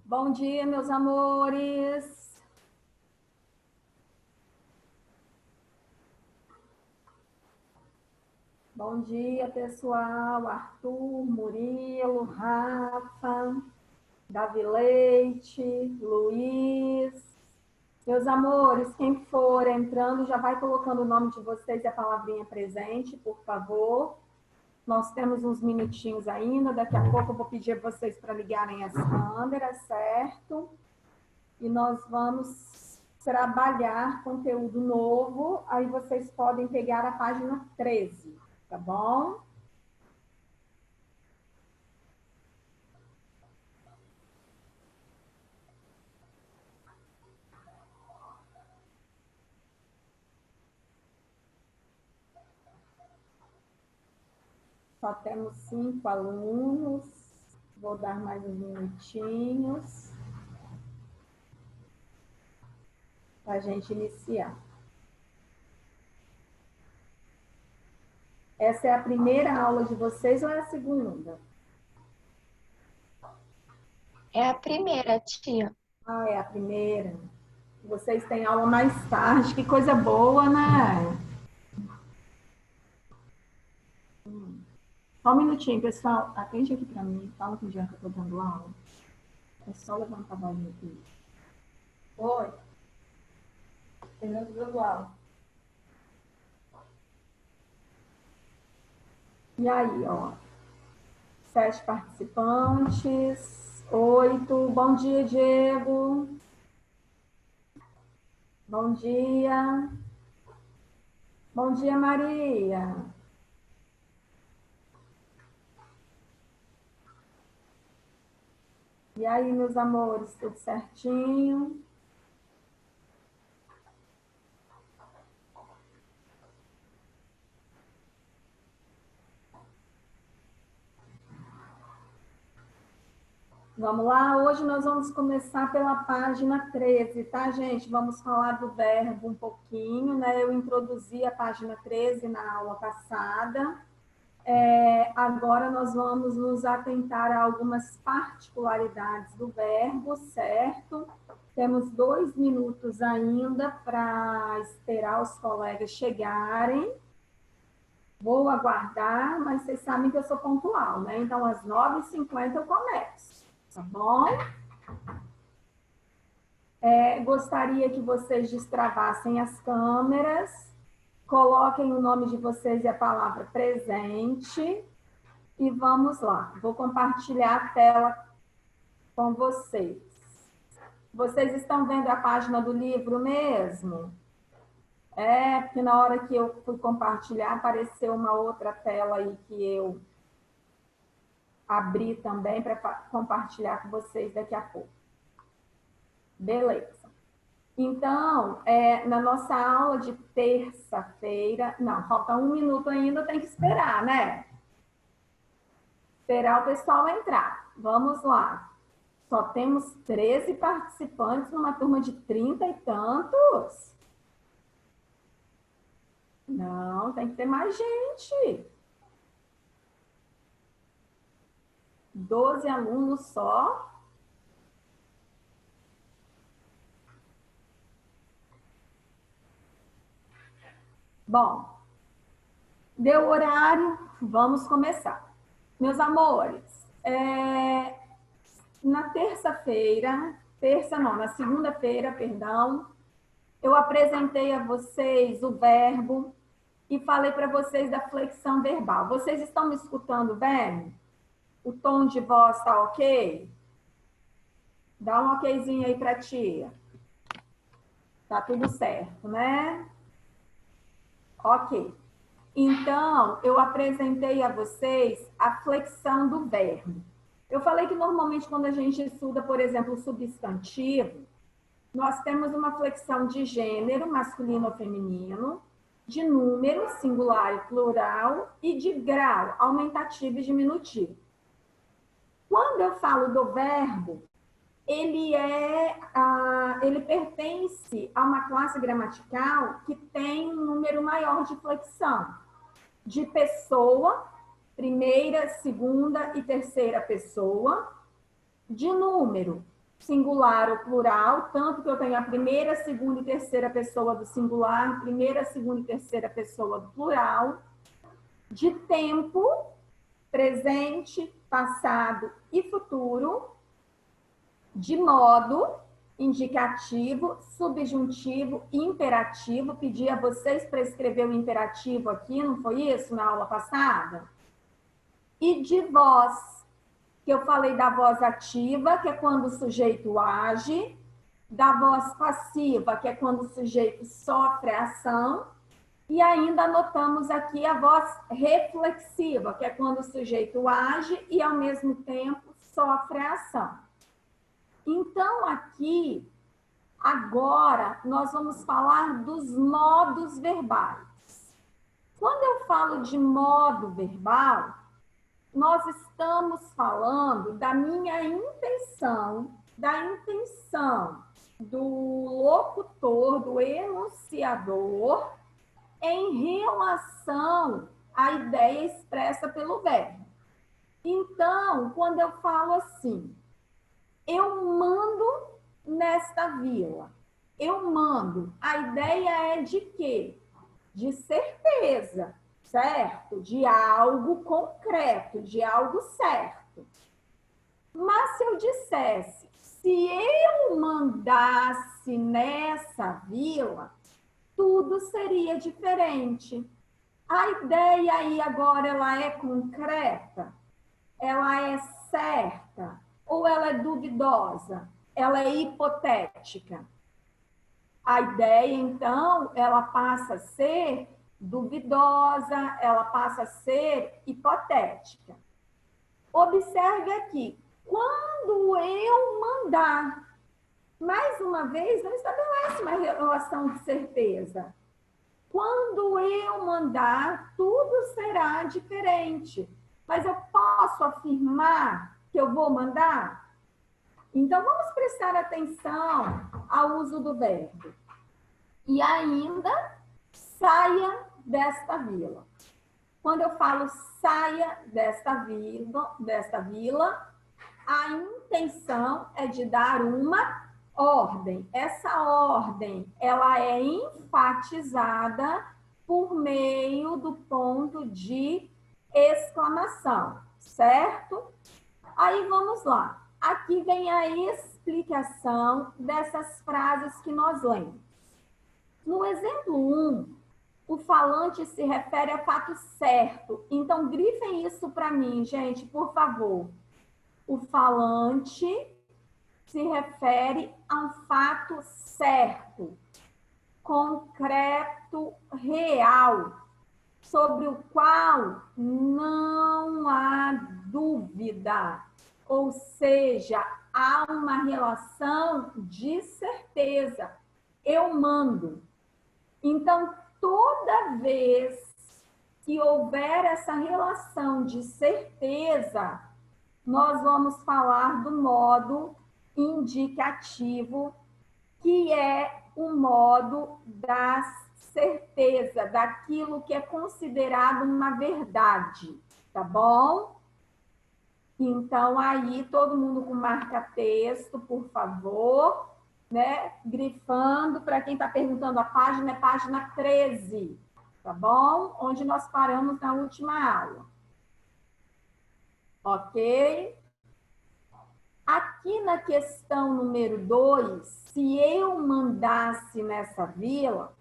Bom dia, meus amores. Bom dia, pessoal. Arthur, Murilo, Rafa, Davi Leite, Luiz. Meus amores, quem for entrando, já vai colocando o nome de vocês e a palavrinha presente, por favor. Nós temos uns minutinhos ainda. Daqui a pouco eu vou pedir a vocês para ligarem as câmeras, certo? E nós vamos trabalhar conteúdo novo. Aí vocês podem pegar a página 13, tá bom? Só temos 5 alunos. Vou dar mais uns minutinhos para a gente iniciar. Essa é a primeira aula de vocês ou é a segunda? É a primeira, tia. Ah, é a primeira. Vocês têm aula mais tarde, que coisa boa, né? Só um minutinho, pessoal. Atende aqui para mim. Fala com o Jean que eu estou dando aula. É só levantar a bolinha aqui. Oi. Terminando dando aula. E aí, ó. 7 participantes. 8. Bom dia, Diego. Bom dia. Bom dia, Maria. E aí, meus amores, tudo certinho? Vamos lá? Hoje nós vamos começar pela página 13, tá, gente? Vamos falar do verbo um pouquinho, né? Eu introduzi a página 13 na aula passada. Agora nós vamos nos atentar a algumas particularidades do verbo, certo? Temos 2 minutos ainda para esperar os colegas chegarem. Vou aguardar, mas vocês sabem que eu sou pontual, né? Então, às 9h50 eu começo, tá bom? Gostaria que vocês destravassem as câmeras, coloquem o nome de vocês e a palavra presente. E vamos lá, vou compartilhar a tela com vocês. Vocês estão vendo a página do livro mesmo? Porque na hora que eu fui compartilhar, apareceu uma outra tela aí que eu abri também para compartilhar com vocês daqui a pouco. Beleza. Então, na nossa aula de terça-feira... Não, falta 1 minuto ainda, tem que esperar, né? Esperar o pessoal entrar. Vamos lá. Só temos 13 participantes numa turma de 30 e tantos. Não, tem que ter mais gente. 12 alunos só. Bom, deu horário, vamos começar. Meus amores, na na segunda-feira, perdão, eu apresentei a vocês o verbo e falei para vocês da flexão verbal. Vocês estão me escutando bem? O tom de voz está ok? Dá um okzinho aí para a tia. Tá tudo certo, né? Ok. Então, eu apresentei a vocês a flexão do verbo. Eu falei que normalmente quando a gente estuda, por exemplo, o substantivo, nós temos uma flexão de gênero, masculino ou feminino, de número, singular e plural, e de grau, aumentativo e diminutivo. Quando eu falo do verbo, ele pertence a uma classe gramatical que tem um número maior de flexão, de pessoa, primeira, segunda e terceira pessoa, de número, singular ou plural, tanto que eu tenho a primeira, segunda e terceira pessoa do singular, primeira, segunda e terceira pessoa do plural, de tempo, presente, passado e futuro, de modo, indicativo, subjuntivo, imperativo. Pedi a vocês para escrever o imperativo aqui, não foi isso na aula passada? E de voz, que eu falei da voz ativa, que é quando o sujeito age, da voz passiva, que é quando o sujeito sofre a ação, e ainda anotamos aqui a voz reflexiva, que é quando o sujeito age e, ao mesmo tempo, sofre a ação. Então, aqui, agora, nós vamos falar dos modos verbais. Quando eu falo de modo verbal, nós estamos falando da minha intenção, da intenção do locutor, do enunciador, em relação à ideia expressa pelo verbo. Então, quando eu falo assim, eu mando nesta vila, eu mando, a ideia é de quê? De certeza, certo? De algo concreto, de algo certo. Mas se eu dissesse, se eu mandasse nessa vila, tudo seria diferente. A ideia aí agora, ela é concreta? Ela é certa? Ou ela é duvidosa? Ela é hipotética? A ideia, então, ela passa a ser duvidosa, ela passa a ser hipotética. Observe aqui, quando eu mandar, mais uma vez, não estabelece uma relação de certeza. Quando eu mandar, tudo será diferente. Mas eu posso afirmar que eu vou mandar? Então, vamos prestar atenção ao uso do verbo. E ainda, saia desta vila. Quando eu falo saia desta vila, a intenção é de dar uma ordem. Essa ordem, ela é enfatizada por meio do ponto de exclamação, certo? Aí vamos lá. Aqui vem a explicação dessas frases que nós lemos. No exemplo 1, o falante se refere a fato certo. Então, grifem isso para mim, gente, por favor. O falante se refere a um fato certo, concreto, real, sobre o qual não há dúvida. Ou seja, há uma relação de certeza. Eu mando. Então, toda vez que houver essa relação de certeza, nós vamos falar do modo indicativo, que é o modo da certeza, daquilo que é considerado uma verdade, tá bom? Então, aí, todo mundo com marca-texto, por favor, né? Grifando, para quem está perguntando a página, é página 13, tá bom? Onde nós paramos na última aula. Ok? Aqui na questão número 2, se eu mandasse nessa vila,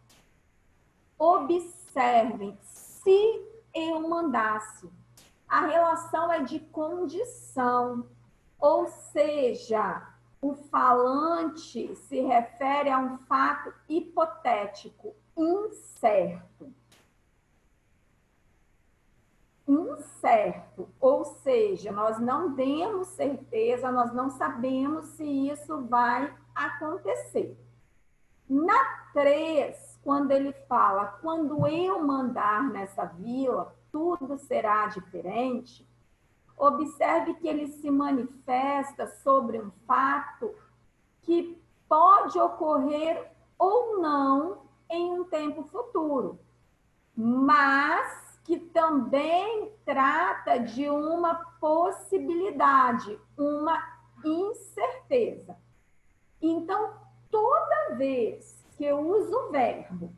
observem, se eu mandasse. A relação é de condição, ou seja, o falante se refere a um fato hipotético, incerto. Incerto, ou seja, nós não temos certeza, nós não sabemos se isso vai acontecer. Na 3, quando ele fala, quando eu mandar nessa vila, tudo será diferente, observe que ele se manifesta sobre um fato que pode ocorrer ou não em um tempo futuro, mas que também trata de uma possibilidade, uma incerteza. Então, toda vez que eu uso o verbo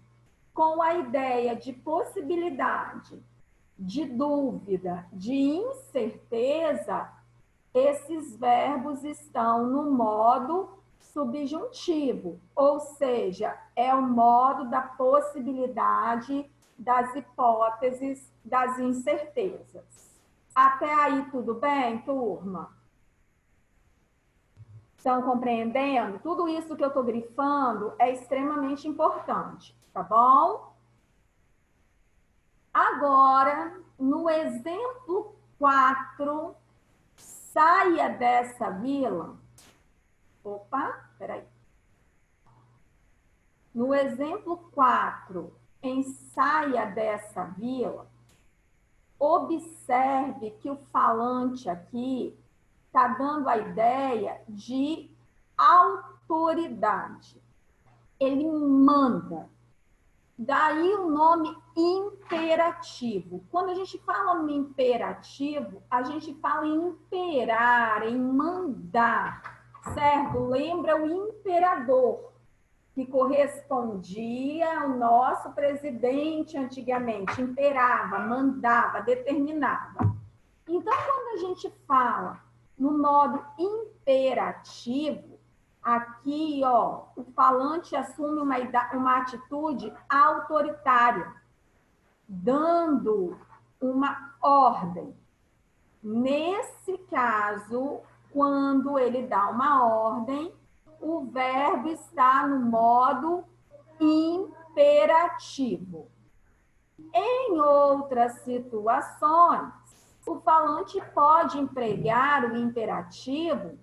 com a ideia de possibilidade, de dúvida, de incerteza, esses verbos estão no modo subjuntivo, ou seja, é o modo da possibilidade, das hipóteses, das incertezas. Até aí tudo bem, turma? Estão compreendendo? Tudo isso que eu estou grifando é extremamente importante, tá bom? Agora, no exemplo 4, saia dessa vila. Opa, peraí. No exemplo 4, em saia dessa vila, observe que o falante aqui está dando a ideia de autoridade. Ele manda. Daí o nome imperativo. Quando a gente fala no imperativo, a gente fala em imperar, em mandar, certo? Lembra o imperador, que correspondia ao nosso presidente antigamente, imperava, mandava, determinava. Então, quando a gente fala no modo imperativo, aqui, ó, o falante assume uma atitude autoritária, dando uma ordem. Nesse caso, quando ele dá uma ordem, o verbo está no modo imperativo. Em outras situações, o falante pode empregar o imperativo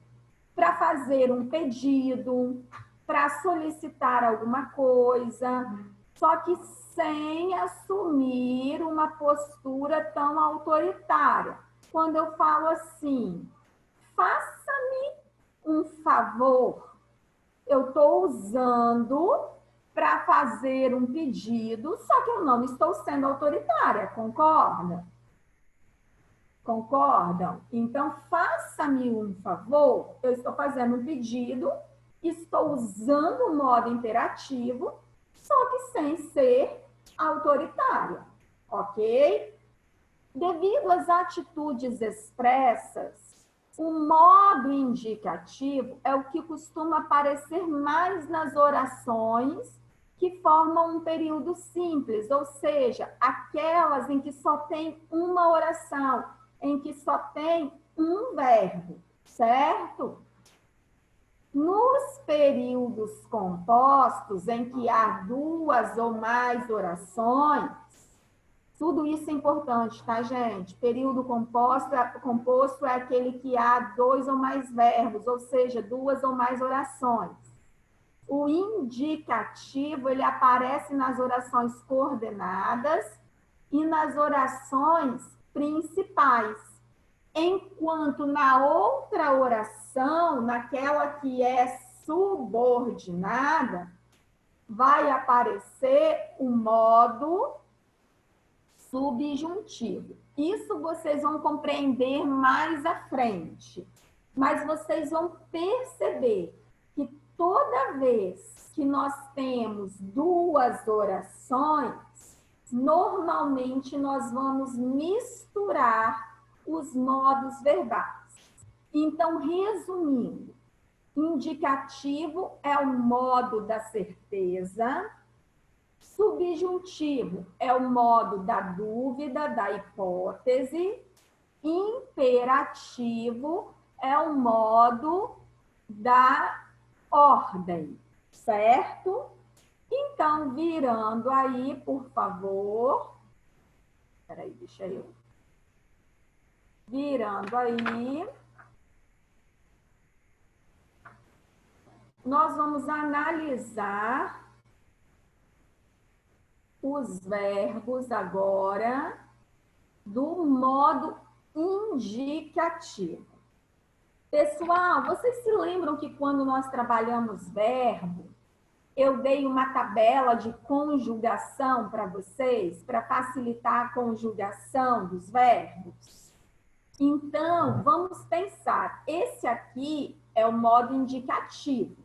para fazer um pedido, para solicitar alguma coisa, só que sem assumir uma postura tão autoritária. Quando eu falo assim, faça-me um favor, eu estou usando para fazer um pedido, só que eu não estou sendo autoritária, concorda? Concordam? Então, faça-me um favor. Eu estou fazendo um pedido, estou usando o modo imperativo, só que sem ser autoritária, ok? Devido às atitudes expressas, o modo indicativo é o que costuma aparecer mais nas orações que formam um período simples, ou seja, aquelas em que só tem uma oração, em que só tem um verbo, certo? Nos períodos compostos, em que há duas ou mais orações, tudo isso é importante, tá, gente? Período composto é aquele que há dois ou mais verbos, ou seja, duas ou mais orações. O indicativo, ele aparece nas orações coordenadas e nas orações principais. Enquanto na outra oração, naquela que é subordinada, vai aparecer o modo subjuntivo. Isso vocês vão compreender mais à frente. Mas vocês vão perceber que toda vez que nós temos duas orações, normalmente nós vamos misturar os modos verbais. Então, resumindo, indicativo é o modo da certeza, subjuntivo é o modo da dúvida, da hipótese, imperativo é o modo da ordem, certo? Então, virando aí, por favor. Peraí, deixa eu. Virando aí. Nós vamos analisar os verbos agora do modo indicativo. Pessoal, vocês se lembram que quando nós trabalhamos verbo, eu dei uma tabela de conjugação para vocês, para facilitar a conjugação dos verbos? Então, vamos pensar, esse aqui é o modo indicativo.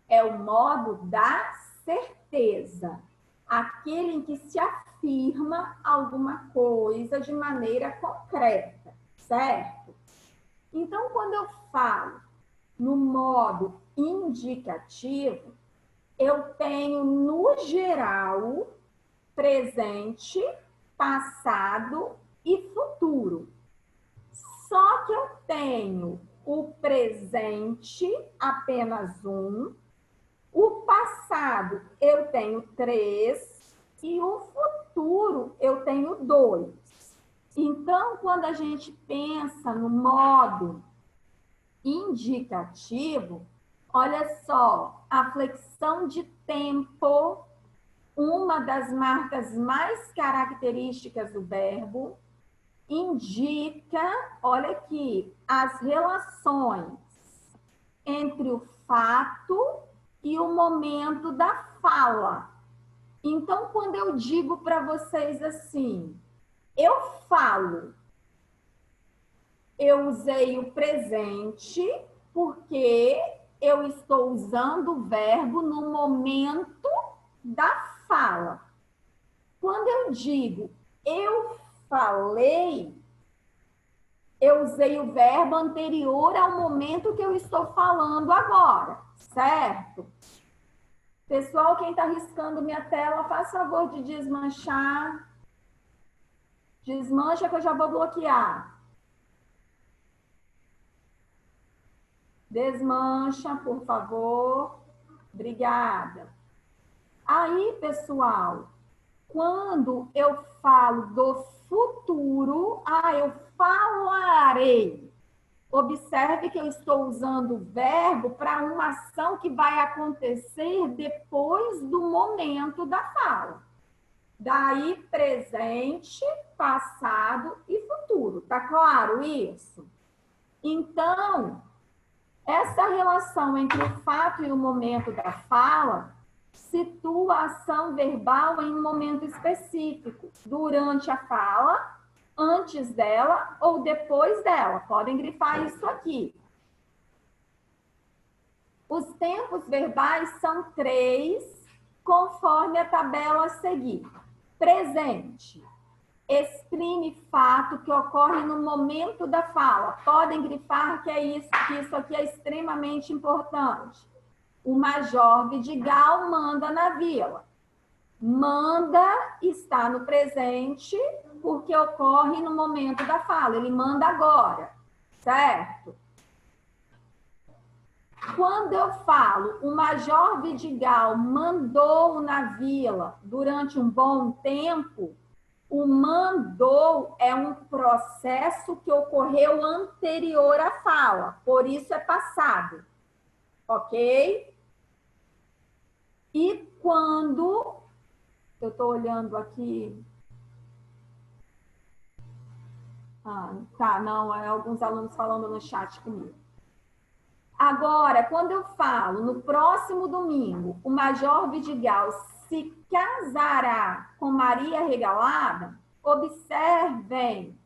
é o modo da certeza, aquele em que se afirma alguma coisa de maneira concreta, certo? Então, quando eu falo no modo indicativo, eu tenho, no geral, presente, passado e futuro. Só que eu tenho o presente, apenas um, o passado eu tenho 3 e o futuro eu tenho 2. Então, quando a gente pensa no modo indicativo, olha só, a flexão de tempo, uma das marcas mais características do verbo, indica, olha aqui, as relações entre o fato e o momento da fala. Então, quando eu digo para vocês assim, eu falo, eu usei o presente porque eu estou usando o verbo no momento da fala. Quando eu digo eu falei, eu usei o verbo anterior ao momento que eu estou falando agora, certo? Pessoal, quem está riscando minha tela, faz favor de desmanchar. Desmancha que eu já vou bloquear. Desmancha, por favor. Obrigada. Aí, pessoal, quando eu falo do futuro, eu falarei. Observe que eu estou usando o verbo para uma ação que vai acontecer depois do momento da fala. Daí, presente, passado e futuro. Tá claro isso? Então, essa relação entre o fato e o momento da fala situa a ação verbal em um momento específico, durante a fala, antes dela ou depois dela. Podem grifar isso aqui. Os tempos verbais são 3, conforme a tabela a seguir. Presente. Exprime fato que ocorre no momento da fala. Podem grifar que isso aqui é extremamente importante. O Major Vidigal manda na vila. Manda está no presente porque ocorre no momento da fala. Ele manda agora, certo? Quando eu falo o Major Vidigal mandou na vila durante um bom tempo, o mandou é um processo que ocorreu anterior à fala, por isso é passado, ok? E quando, eu estou olhando aqui, não, é alguns alunos falando no chat comigo. Agora, quando eu falo no próximo domingo, o Major Vidigal se casará com Maria Regalada, observem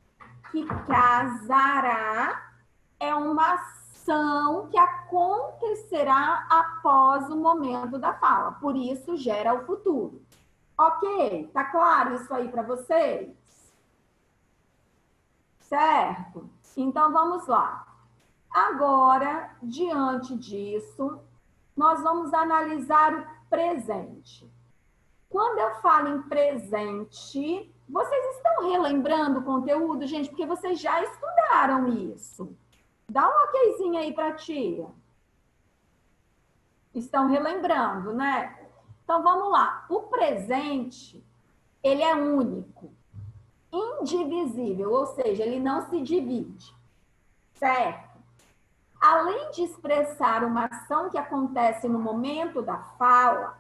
que casará é uma ação que acontecerá após o momento da fala. Por isso, gera o futuro. Ok? Tá claro isso aí para vocês? Certo? Então, vamos lá. Agora, diante disso, nós vamos analisar o presente. Quando eu falo em presente, vocês estão relembrando o conteúdo, gente? Porque vocês já estudaram isso. Dá um okzinho aí para a tia. Estão relembrando, né? Então, vamos lá. O presente, ele é único, indivisível, ou seja, ele não se divide, certo? Além de expressar uma ação que acontece no momento da fala,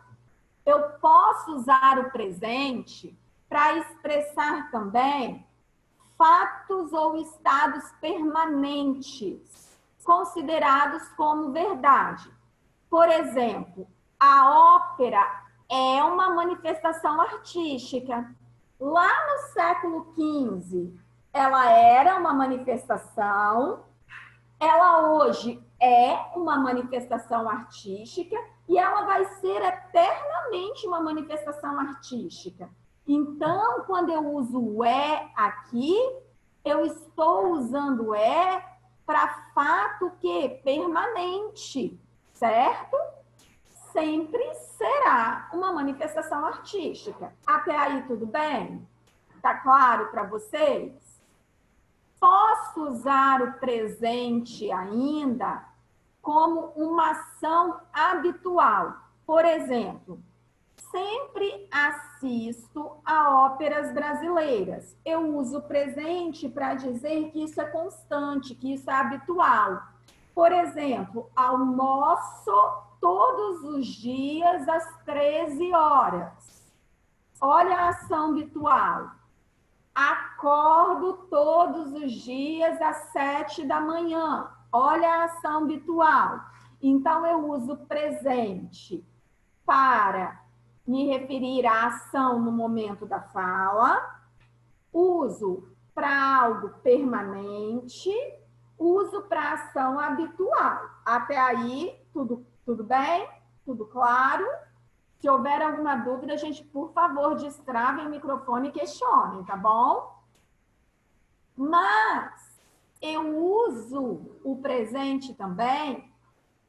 eu posso usar o presente para expressar também fatos ou estados permanentes, considerados como verdade. Por exemplo, a ópera é uma manifestação artística. Lá no século XV, ela era uma manifestação. Ela hoje é uma manifestação artística e ela vai ser eternamente uma manifestação artística. Então, quando eu uso o é aqui, eu estou usando é para fato que permanente, certo? Sempre será uma manifestação artística. Até aí tudo bem? Tá claro para vocês? Posso usar o presente ainda como uma ação habitual. Por exemplo, sempre assisto a óperas brasileiras. Eu uso o presente para dizer que isso é constante, que isso é habitual. Por exemplo, almoço todos os dias às 13 horas. Olha a ação habitual. Acordo todos os dias às 7 da manhã. Olha a ação habitual. Então, eu uso presente para me referir à ação no momento da fala, uso para algo permanente, uso para ação habitual. Até aí, tudo bem? Tudo claro? Se houver alguma dúvida, gente, por favor, destravem o microfone e questionem, tá bom? Mas eu uso o presente também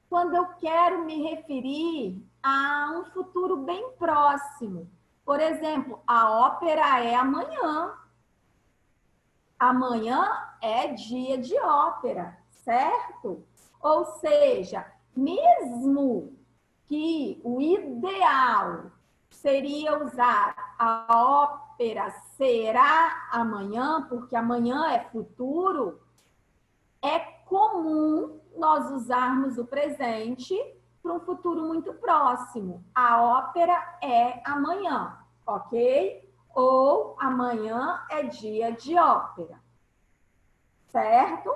quando eu quero me referir a um futuro bem próximo. Por exemplo, a ópera é amanhã. Amanhã é dia de ópera, certo? Ou seja, mesmo que o ideal seria usar a ópera será amanhã, porque amanhã é futuro, é comum nós usarmos o presente para um futuro muito próximo. A ópera é amanhã, ok? Ou amanhã é dia de ópera, certo?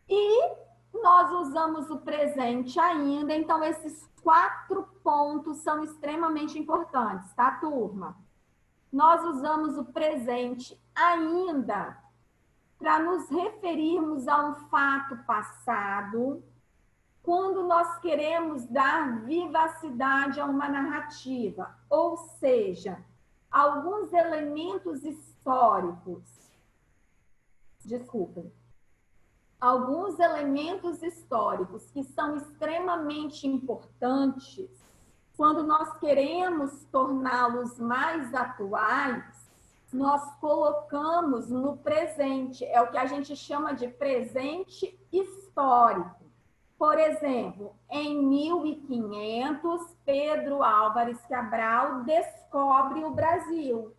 E nós usamos o presente ainda, então esses 4 pontos são extremamente importantes, tá, turma? Nós usamos o presente ainda para nos referirmos a um fato passado, quando nós queremos dar vivacidade a uma narrativa, ou seja, alguns elementos históricos. Desculpem. Alguns elementos históricos que são extremamente importantes, quando nós queremos torná-los mais atuais, nós colocamos no presente. É o que a gente chama de presente histórico. Por exemplo, em 1500, Pedro Álvares Cabral descobre o Brasil.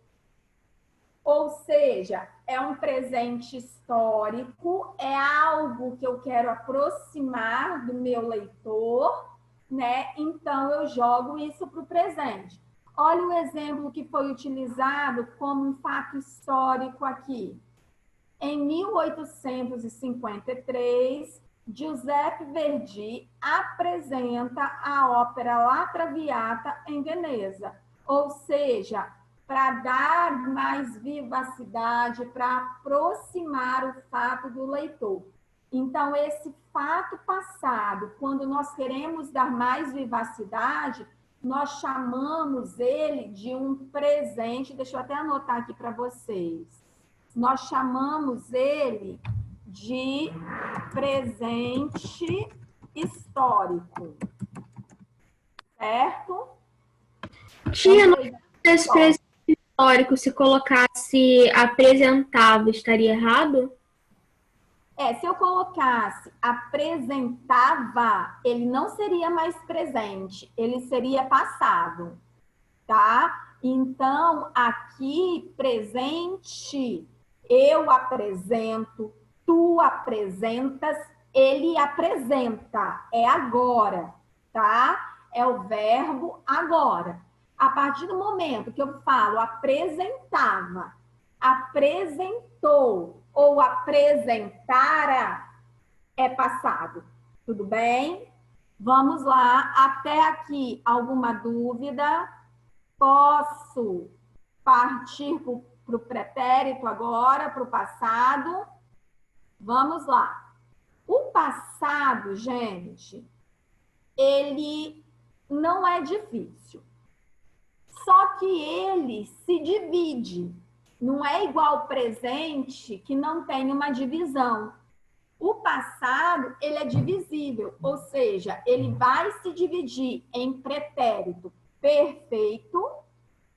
Ou seja, é um presente histórico, é algo que eu quero aproximar do meu leitor, né? Então, eu jogo isso para o presente. Olha o exemplo que foi utilizado como um fato histórico aqui. Em 1853, Giuseppe Verdi apresenta a ópera La Traviata em Veneza. Ou seja, para dar mais vivacidade, para aproximar o fato do leitor. Então, esse fato passado, quando nós queremos dar mais vivacidade, nós chamamos ele de um presente. Deixa eu até anotar aqui para vocês. Nós chamamos ele de presente histórico. Certo? Tia, esse presente histórico, se colocasse apresentava, estaria errado? Se eu colocasse apresentava, ele não seria mais presente, ele seria passado, tá? Então, aqui, presente, eu apresento, tu apresentas, ele apresenta, é agora, tá? É o verbo agora. A partir do momento que eu falo apresentava, apresentou ou apresentara, é passado. Tudo bem? Vamos lá. Até aqui, alguma dúvida? Posso partir para o pretérito agora, para o passado? Vamos lá. O passado, gente, ele não é difícil. Só que ele se divide. Não é igual ao presente, que não tem uma divisão. O passado, ele é divisível, ou seja, ele vai se dividir em pretérito perfeito,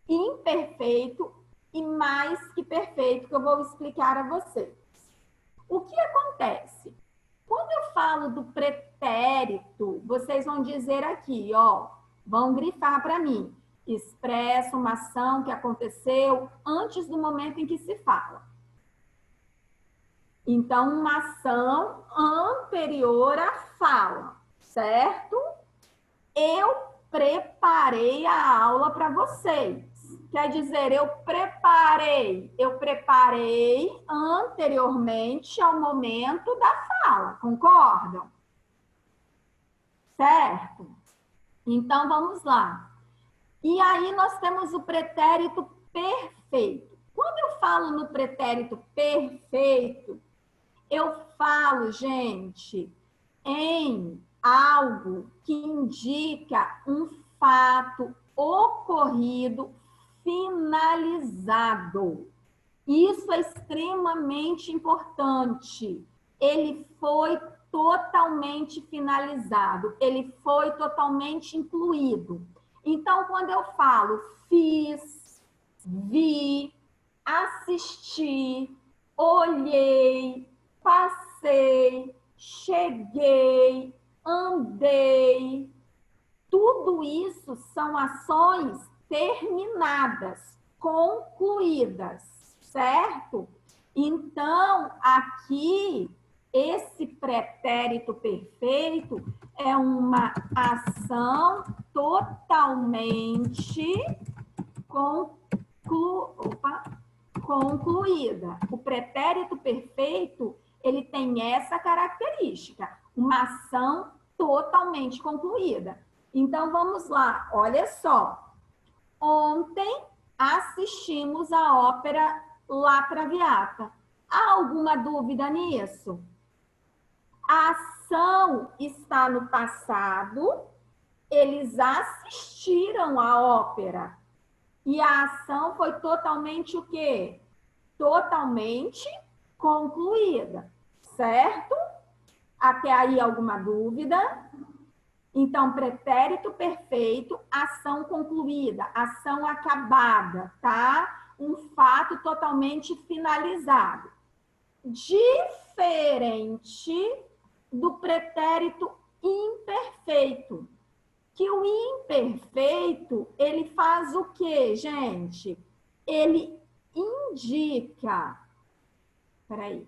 imperfeito e mais que perfeito, que eu vou explicar a vocês. O que acontece? Quando eu falo do pretérito, vocês vão dizer aqui, ó, vão grifar para mim. Expressa uma ação que aconteceu antes do momento em que se fala. Então, uma ação anterior à fala, certo? Eu preparei a aula para vocês. Quer dizer, eu preparei anteriormente ao momento da fala, concordam? Certo? Então, vamos lá. E aí, nós temos o pretérito perfeito. Quando eu falo no pretérito perfeito, eu falo, gente, em algo que indica um fato ocorrido finalizado. Isso é extremamente importante. Ele foi totalmente finalizado, ele foi totalmente incluído. Então, quando eu falo fiz, vi, assisti, olhei, passei, cheguei, andei, tudo isso são ações terminadas, concluídas, certo? Então, aqui, esse pretérito perfeito é uma ação totalmente concluída. O pretérito perfeito, ele tem essa característica, uma ação totalmente concluída. Então, vamos lá, olha só. Ontem assistimos a ópera La Traviata. Há alguma dúvida nisso? A ação está no passado, eles assistiram a ópera. E a ação foi totalmente o quê? Totalmente concluída, certo? Até aí alguma dúvida? Então, pretérito perfeito, ação concluída, ação acabada, tá? Um fato totalmente finalizado. Diferente do pretérito imperfeito. Que o imperfeito, ele faz o quê, gente? Ele indica... Peraí.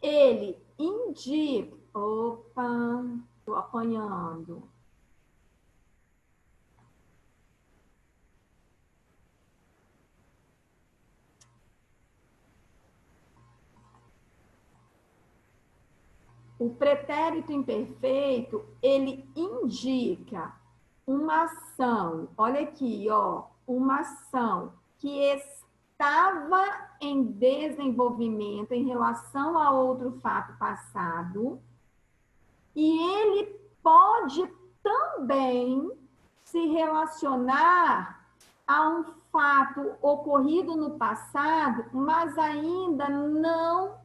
Ele indica... Opa, estou apanhando. O pretérito imperfeito, ele indica uma ação, olha aqui, ó, uma ação que estava em desenvolvimento em relação a outro fato passado, e ele pode também se relacionar a um fato ocorrido no passado, mas ainda não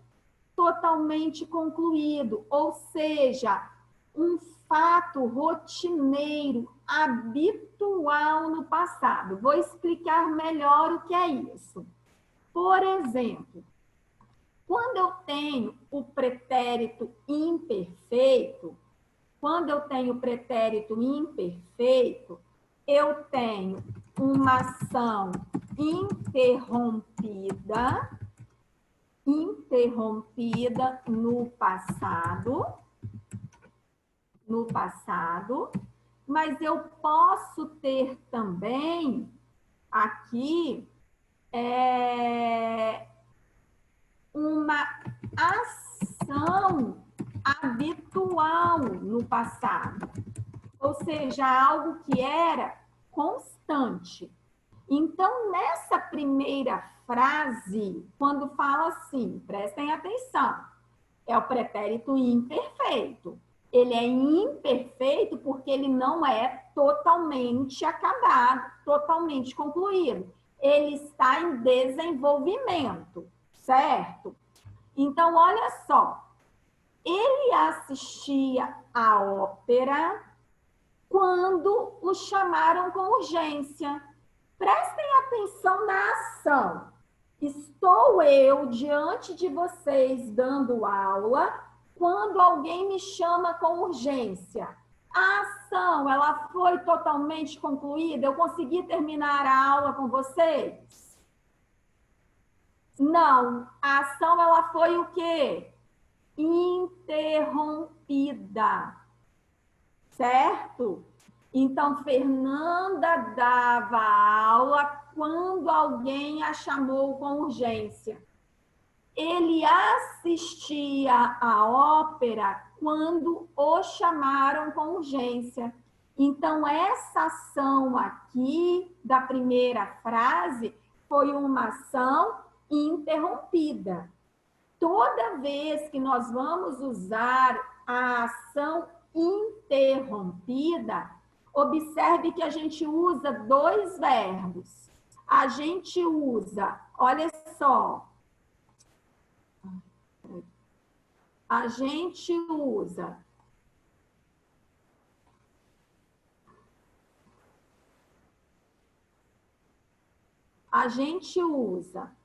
totalmente concluído, ou seja, um fato rotineiro, habitual no passado. Vou explicar melhor o que é isso. Por exemplo, quando eu tenho o pretérito imperfeito, eu tenho uma ação interrompida no passado, mas eu posso ter também aqui uma ação habitual no passado, ou seja, algo que era constante. Então, nessa primeira frase, quando fala assim, prestem atenção, É o pretérito imperfeito. Ele é imperfeito porque ele não é totalmente acabado, totalmente concluído. Ele está em desenvolvimento, certo? Então, olha só. Ele assistia à ópera quando o chamaram com urgência. Prestem atenção na ação. Estou eu diante de vocês dando aula quando alguém me chama com urgência. A ação, ela foi totalmente concluída? Eu consegui terminar a aula com vocês? Não. A ação, ela foi o quê? Interrompida. Certo? Então, Fernanda dava aula quando alguém a chamou com urgência. Ele assistia à ópera quando o chamaram com urgência. Então, essa ação aqui da primeira frase foi uma ação interrompida. Toda vez que nós vamos usar a ação interrompida, observe que a gente usa dois verbos. A gente usa, olha só, a gente usa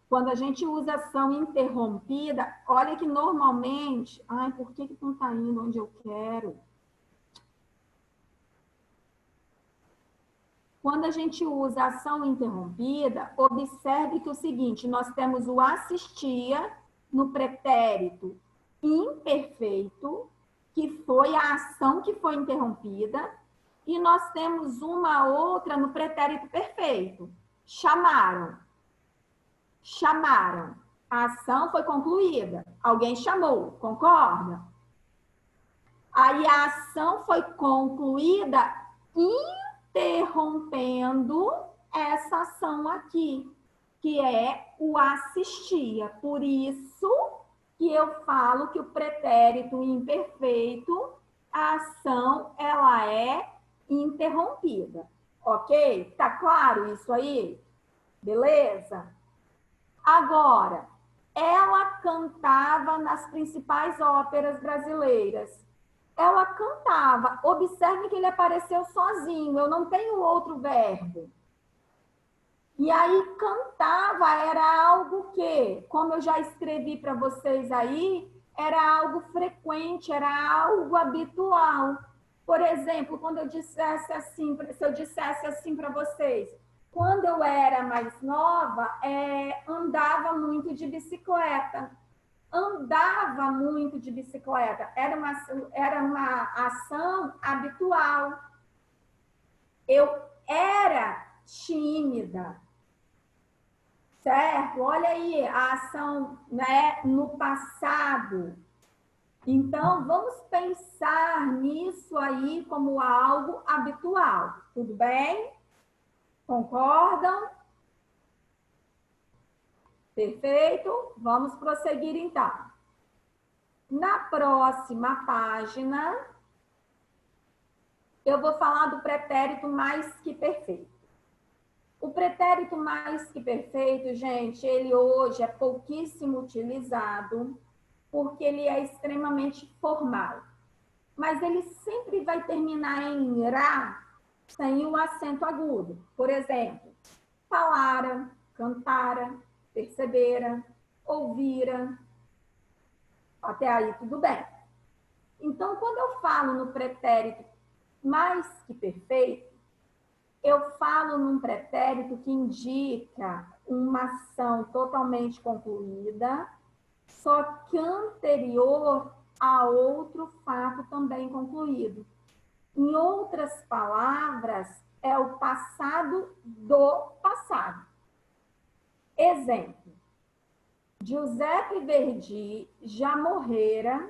quando a gente usa ação interrompida, olha que normalmente, ai, por que não está indo onde eu quero? Quando a gente usa ação interrompida, observe que é o seguinte, nós temos o assistia no pretérito imperfeito, que foi a ação que foi interrompida, e nós temos uma outra no pretérito perfeito, chamaram. Chamaram. A ação foi concluída. Alguém chamou, concorda? Aí a ação foi concluída interrompendo essa ação aqui, que é o assistia. Por isso que eu falo que o pretérito imperfeito, a ação, ela é interrompida. Ok? Tá claro isso aí? Beleza? Agora, ela cantava nas principais óperas brasileiras. Ela cantava. Observe que ele apareceu sozinho. Eu não tenho outro verbo. E aí, cantava era algo que, como eu já escrevi para vocês aí, era algo frequente, era algo habitual. Por exemplo, quando eu dissesse assim, se eu dissesse assim para vocês, quando eu era mais nova, andava muito de bicicleta. Andava muito de bicicleta. Era uma ação habitual. Eu era tímida. Certo? Olha aí a ação, né, no passado. Então, vamos pensar nisso aí como algo habitual. Tudo bem? Concordam? Perfeito? Vamos prosseguir então. Na próxima página, eu vou falar do pretérito mais que perfeito. O pretérito mais que perfeito, gente, ele hoje é pouquíssimo utilizado, porque ele é extremamente formal. Mas ele sempre vai terminar em ra, sem o acento agudo. Por exemplo, falara, cantara, percebera, ouvira. Até aí tudo bem. Então, quando eu falo no pretérito mais que perfeito, eu falo num pretérito que indica uma ação totalmente concluída, só que anterior a outro fato também concluído. Em outras palavras, é o passado do passado. Exemplo: Giuseppe Verdi já morrera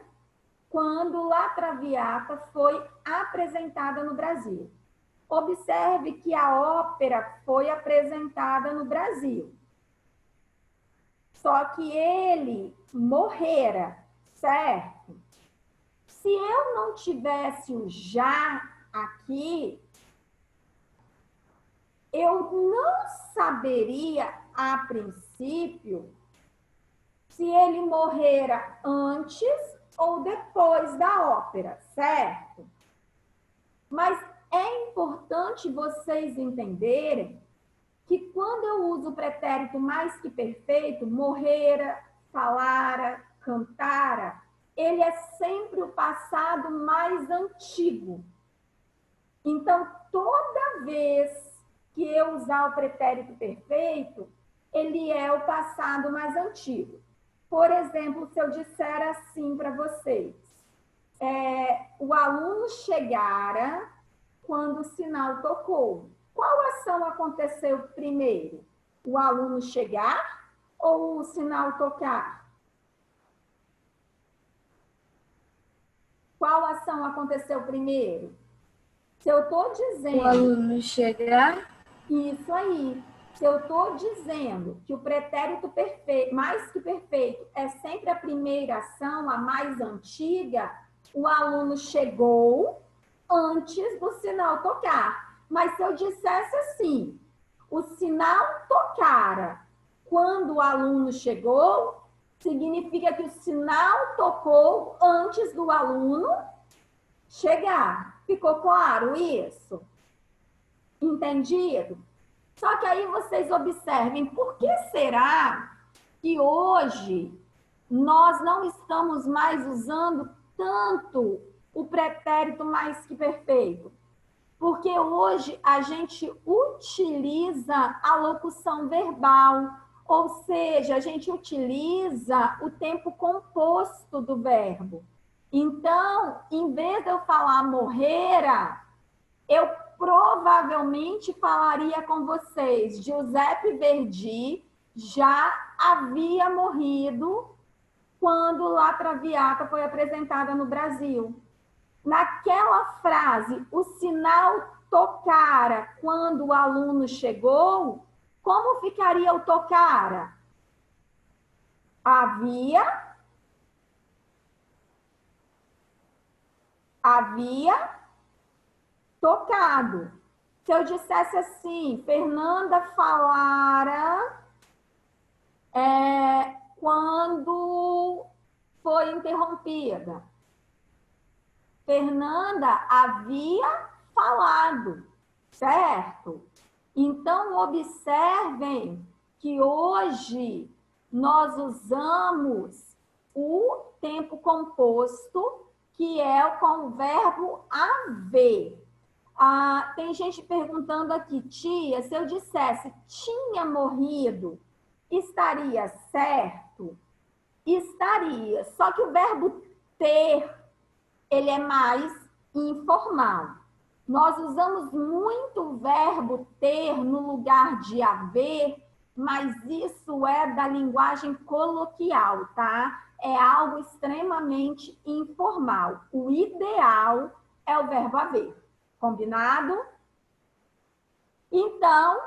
quando La Traviata foi apresentada no Brasil. Observe que a ópera foi apresentada no Brasil. Só que ele morrera. certo? Se eu não tivesse o já aqui, eu não saberia, a princípio, se ele morrera antes ou depois da ópera, certo? Mas é importante vocês entenderem que quando eu uso o pretérito mais que perfeito, morrera, falara, cantara, ele é sempre o passado mais antigo. Então, toda vez que eu usar o pretérito perfeito, ele é o passado mais antigo. Por exemplo, se eu disser assim para vocês, o aluno chegara quando o sinal tocou. Qual ação aconteceu primeiro? O aluno chegar ou o sinal tocar? Qual ação aconteceu primeiro? Se eu estou dizendo... O aluno chegar. Isso aí. Se eu estou dizendo que o pretérito perfeito, mais que perfeito, é sempre a primeira ação, a mais antiga, o aluno chegou antes do sinal tocar. Mas se eu dissesse assim, o sinal tocara quando o aluno chegou, significa que o sinal tocou antes do aluno chegar. Ficou claro isso? Entendido? Só que aí vocês observem, por que será que hoje nós não estamos mais usando tanto o pretérito mais que perfeito? Porque hoje a gente utiliza a locução verbal, ou seja, a gente utiliza o tempo composto do verbo. Então, em vez de eu falar morrera, eu provavelmente falaria com vocês, Giuseppe Verdi já havia morrido quando La Traviata foi apresentada no Brasil. Naquela frase, o sinal tocara quando o aluno chegou, como ficaria o tocara? Havia tocado. Se eu dissesse assim, Fernanda falara quando foi interrompida. Fernanda havia falado, certo? Então, observem que hoje nós usamos o tempo composto, que é com o verbo haver. Tem gente perguntando aqui, tia, se eu dissesse tinha morrido, estaria certo? Estaria, só que o verbo ter, ele é mais informal. Nós usamos muito o verbo ter no lugar de haver, mas isso é da linguagem coloquial, tá? É algo extremamente informal. O ideal é o verbo haver. Combinado? Então,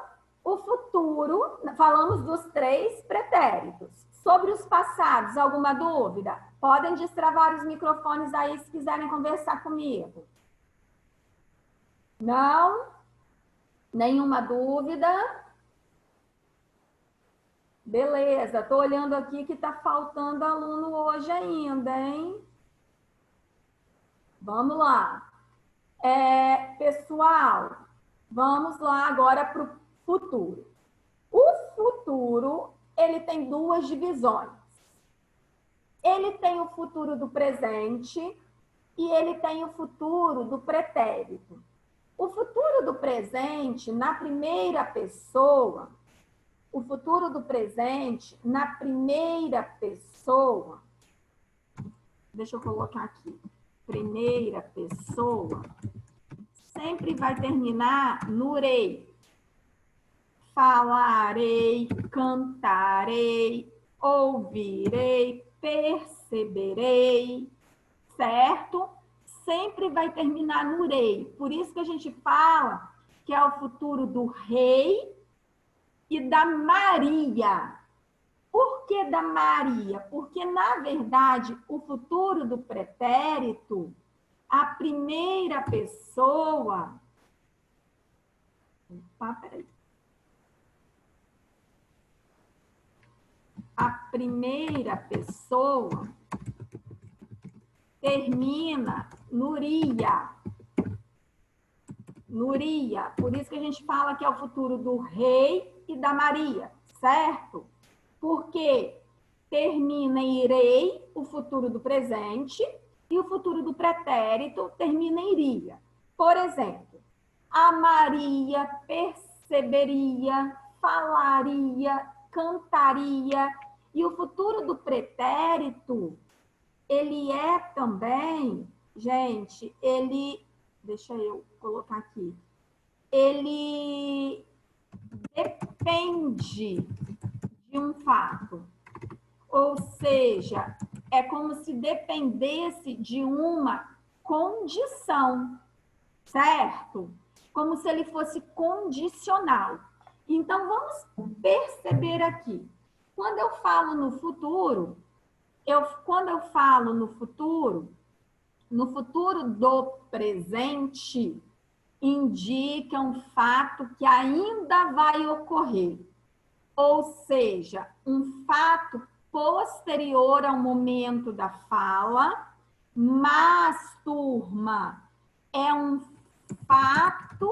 o futuro, falamos dos 3 pretéritos. Sobre os passados, alguma dúvida? Podem destravar os microfones aí se quiserem conversar comigo. Não? Nenhuma dúvida? Beleza, estou olhando aqui que está faltando aluno hoje ainda, hein? Vamos lá. Pessoal, vamos lá agora para o futuro. O futuro, ele tem 2 divisões. Ele tem o futuro do presente e ele tem o futuro do pretérito. O futuro do presente, na primeira pessoa, o futuro do presente, na primeira pessoa, deixa eu colocar aqui, primeira pessoa, sempre vai terminar no rei. Falarei, cantarei, ouvirei, perceberei, certo? Sempre vai terminar no rei. Por isso que a gente fala que é o futuro do rei e da Maria. Por que da Maria? Porque, na verdade, o futuro do pretérito, a primeira pessoa... Opa, peraí. A primeira pessoa termina no ria. Nuria. Por isso que a gente fala que é o futuro do rei e da Maria, certo? Porque termina em irei, o futuro do presente, e o futuro do pretérito termina em iria. Por exemplo, a Maria perceberia, falaria, cantaria, e o futuro do pretérito, ele é também, gente, ele, deixa eu colocar aqui, ele depende de um fato. Ou seja, é como se dependesse de uma condição, certo? Como se ele fosse condicional. Então, vamos perceber aqui. Quando eu falo no futuro, quando eu falo no futuro do presente, indica um fato que ainda vai ocorrer. Ou seja, um fato posterior ao momento da fala, mas, turma, é um fato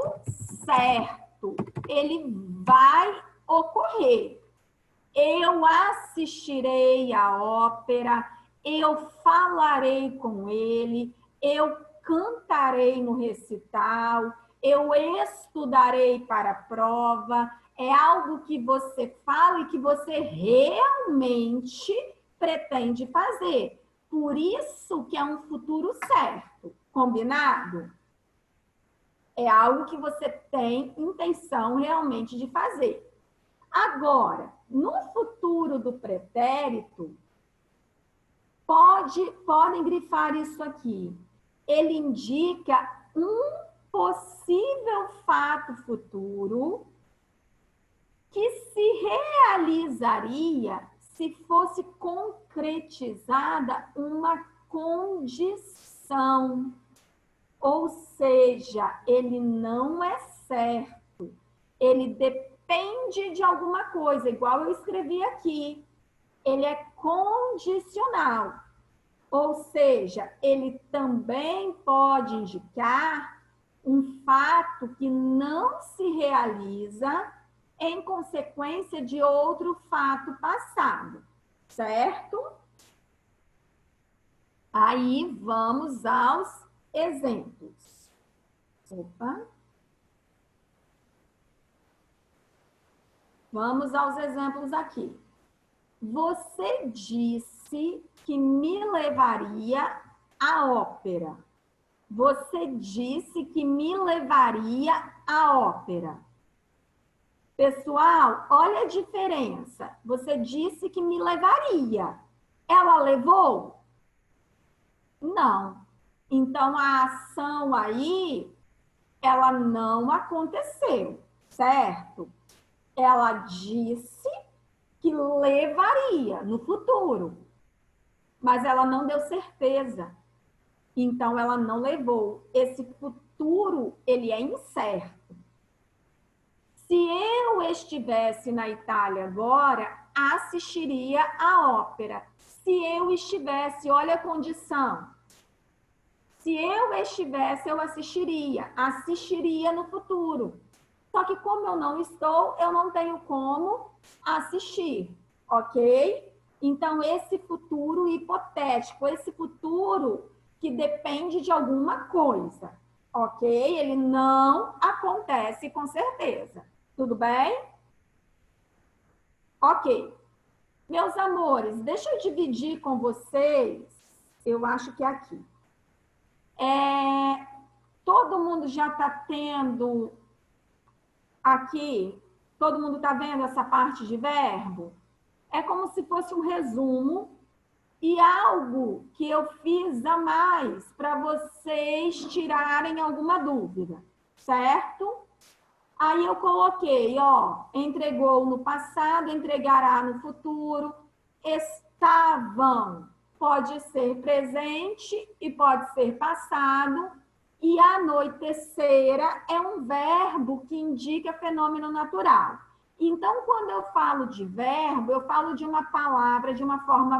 certo. Ele vai ocorrer. Eu assistirei à ópera, eu falarei com ele, eu cantarei no recital, eu estudarei para a prova. É algo que você fala e que você realmente pretende fazer. Por isso que é um futuro certo. Combinado? É algo que você tem intenção realmente de fazer. Agora, no futuro do pretérito, podem grifar isso aqui. Ele indica um possível fato futuro que se realizaria se fosse concretizada uma condição. Ou seja, ele não é certo. Ele depende de alguma coisa, igual eu escrevi aqui. Ele é condicional. Ou seja, ele também pode indicar um fato que não se realiza em consequência de outro fato passado, certo? Aí vamos aos exemplos. Opa. Vamos aos exemplos aqui. Você disse que me levaria à ópera. Você disse que me levaria à ópera. Pessoal, olha a diferença. Você disse que me levaria. Ela levou? Não. Então, a ação aí, ela não aconteceu, certo? Ela disse que levaria no futuro, mas ela não deu certeza. Então, ela não levou. Esse futuro, ele é incerto. Se eu estivesse na Itália agora, assistiria à ópera. Se eu estivesse, olha a condição. Se eu estivesse, eu assistiria no futuro. Só que como eu não estou, eu não tenho como assistir, ok? Então, esse futuro hipotético, esse futuro que depende de alguma coisa, ok? Ele não acontece com certeza. Tudo bem? Ok. Meus amores, deixa eu dividir com vocês, eu acho que é aqui. Todo mundo já está tendo aqui, todo mundo está vendo essa parte de verbo? É como se fosse um resumo e algo que eu fiz a mais para vocês tirarem alguma dúvida, certo? Aí eu coloquei, ó, entregou no passado, entregará no futuro, estavam, pode ser presente e pode ser passado, e anoitecera é um verbo que indica fenômeno natural. Então, quando eu falo de verbo, eu falo de uma palavra de uma forma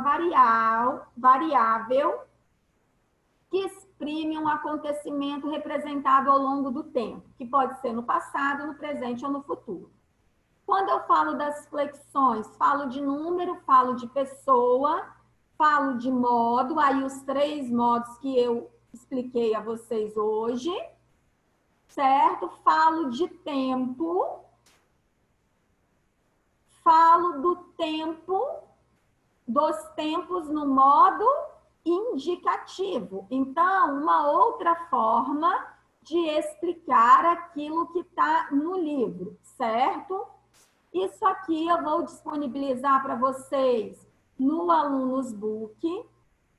variável, que exprime um acontecimento representado ao longo do tempo, que pode ser no passado, no presente ou no futuro. Quando eu falo das flexões, falo de número, falo de pessoa, falo de modo, aí os 3 modos que eu expliquei a vocês hoje, certo? Falo de tempo, falo do tempo, dos tempos no modo indicativo. Então, uma outra forma de explicar aquilo que está no livro, certo? Isso aqui eu vou disponibilizar para vocês no Alunos Book,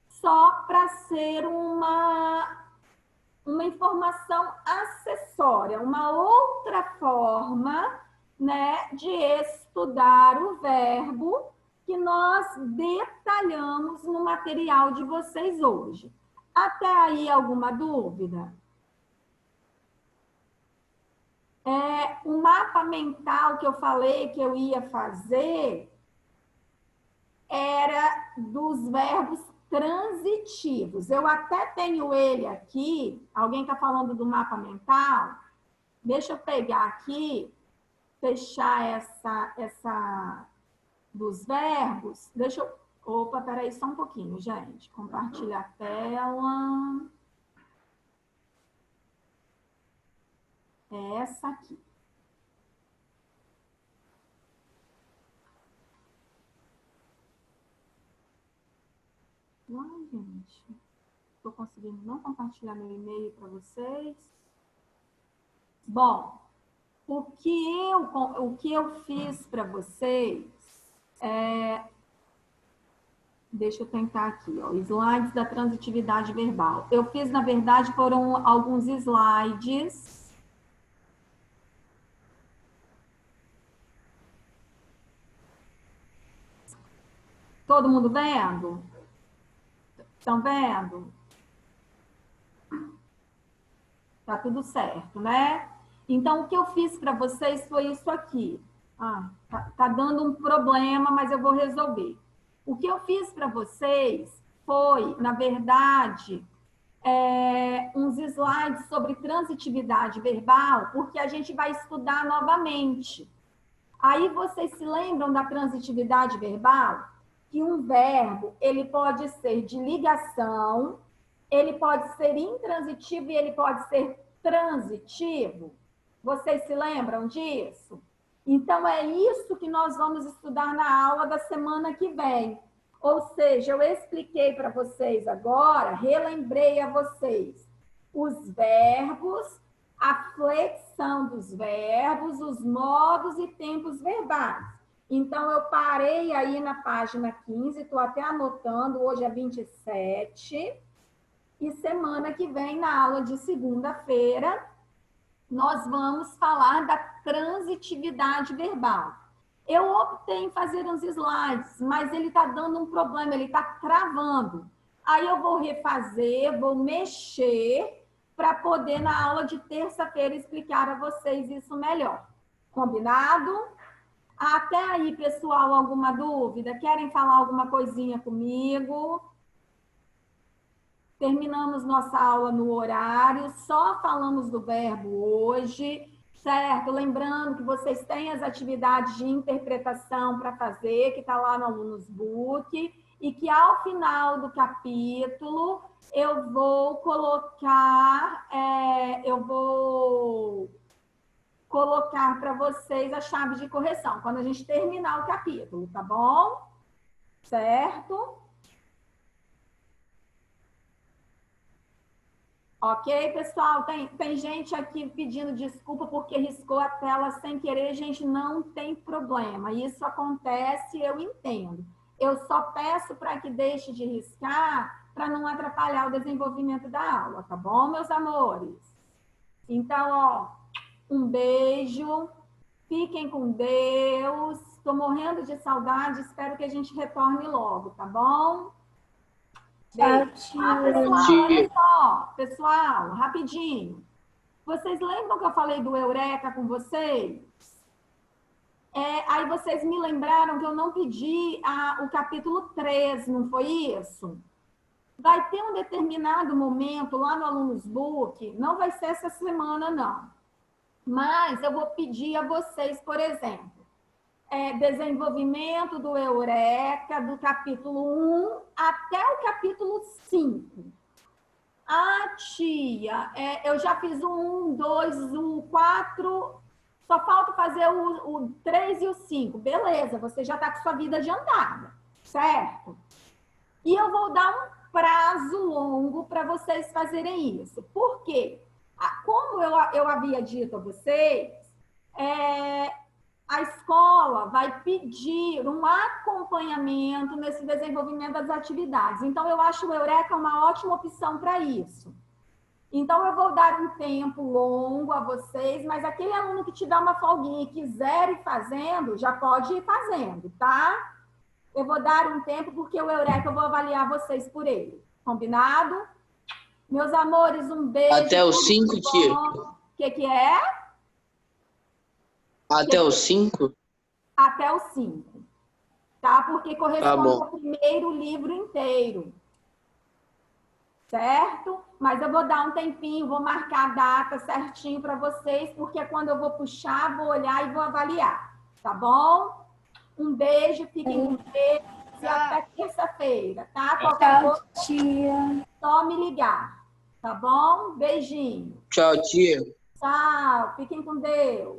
só para ser uma informação acessória, uma outra forma, né, de estudar o verbo que nós detalhamos no material de vocês hoje. Até aí, alguma dúvida? O mapa mental que eu falei que eu ia fazer era dos verbos transitivos. Eu até tenho ele aqui. Alguém está falando do mapa mental? Deixa eu pegar aqui, fechar essa dos verbos. Deixa eu... Opa, peraí só um pouquinho, gente. Compartilhar a tela. É essa aqui. Ai, gente. Estou conseguindo não compartilhar meu e-mail para vocês. Bom, o que eu fiz para vocês é... Deixa eu tentar aqui, ó, slides da transitividade verbal. Eu fiz, na verdade, foram alguns slides. Todo mundo vendo? Estão vendo? Tá tudo certo, né? Então, o que eu fiz para vocês foi isso aqui. Tá dando um problema, mas eu vou resolver. O que eu fiz para vocês foi, na verdade, uns slides sobre transitividade verbal, porque a gente vai estudar novamente. Aí vocês se lembram da transitividade verbal? Que um verbo, ele pode ser de ligação, ele pode ser intransitivo e ele pode ser transitivo. Vocês se lembram disso? Então, é isso que nós vamos estudar na aula da semana que vem. Ou seja, eu expliquei para vocês agora, relembrei a vocês os verbos, a flexão dos verbos, os modos e tempos verbais. Então, eu parei aí na página 15, estou até anotando, hoje é 27, e semana que vem, na aula de segunda-feira, nós vamos falar da transitividade verbal. Eu optei em fazer uns slides, mas ele está dando um problema, ele está travando. Aí eu vou refazer, vou mexer, para poder, na aula de terça-feira, explicar a vocês isso melhor. Combinado? Até aí, pessoal, alguma dúvida? Querem falar alguma coisinha comigo? Terminamos nossa aula no horário, só falamos do verbo hoje, certo? Lembrando que vocês têm as atividades de interpretação para fazer, que está lá no Alunos Book, e que ao final do capítulo eu vou colocar para vocês a chave de correção, quando a gente terminar o capítulo, tá bom? Certo? Ok, pessoal? Tem gente aqui pedindo desculpa porque riscou a tela sem querer. Gente, não tem problema. Isso acontece, eu entendo. Eu só peço para que deixe de riscar para não atrapalhar o desenvolvimento da aula, tá bom, meus amores? Então, ó, Um beijo. Fiquem com Deus. Estou morrendo de saudade. Espero que a gente retorne logo, tá bom? Tchau, Pessoal, olha tia. só. Pessoal, rapidinho. Vocês lembram que eu falei do Eureka com vocês? Aí vocês me lembraram que eu não pedi o capítulo 3, não foi isso? Vai ter um determinado momento lá no Alunos Book, não vai ser essa semana, não. Mas eu vou pedir a vocês, por exemplo, desenvolvimento do Eureka, do capítulo 1 até o capítulo 5. Ah, tia, eu já fiz o 1, 2, o 4, só falta fazer o 3 e o 5. Beleza, você já está com sua vida adiantada, certo? E eu vou dar um prazo longo para vocês fazerem isso. Por quê? Como eu havia dito a vocês, a escola vai pedir um acompanhamento nesse desenvolvimento das atividades. Então, eu acho o Eureka uma ótima opção para isso. Então, eu vou dar um tempo longo a vocês, mas aquele aluno que tiver uma folguinha e quiser ir fazendo, já pode ir fazendo, tá? Eu vou dar um tempo, porque o Eureka eu vou avaliar vocês por ele. Combinado? Meus amores, um beijo. Até os 5, tia? O que é? Até os 5? Até os 5. Tá? Porque corresponde ao primeiro livro inteiro. Certo? Mas eu vou dar um tempinho, vou marcar a data certinho para vocês, porque quando eu vou puxar, vou olhar e vou avaliar. Tá bom? Um beijo, fiquem com Deus e até terça-feira, tá? Qualquer coisa, Tia. só me ligar. Tá bom? Beijinho. Tchau, tia. Tchau. Fiquem com Deus.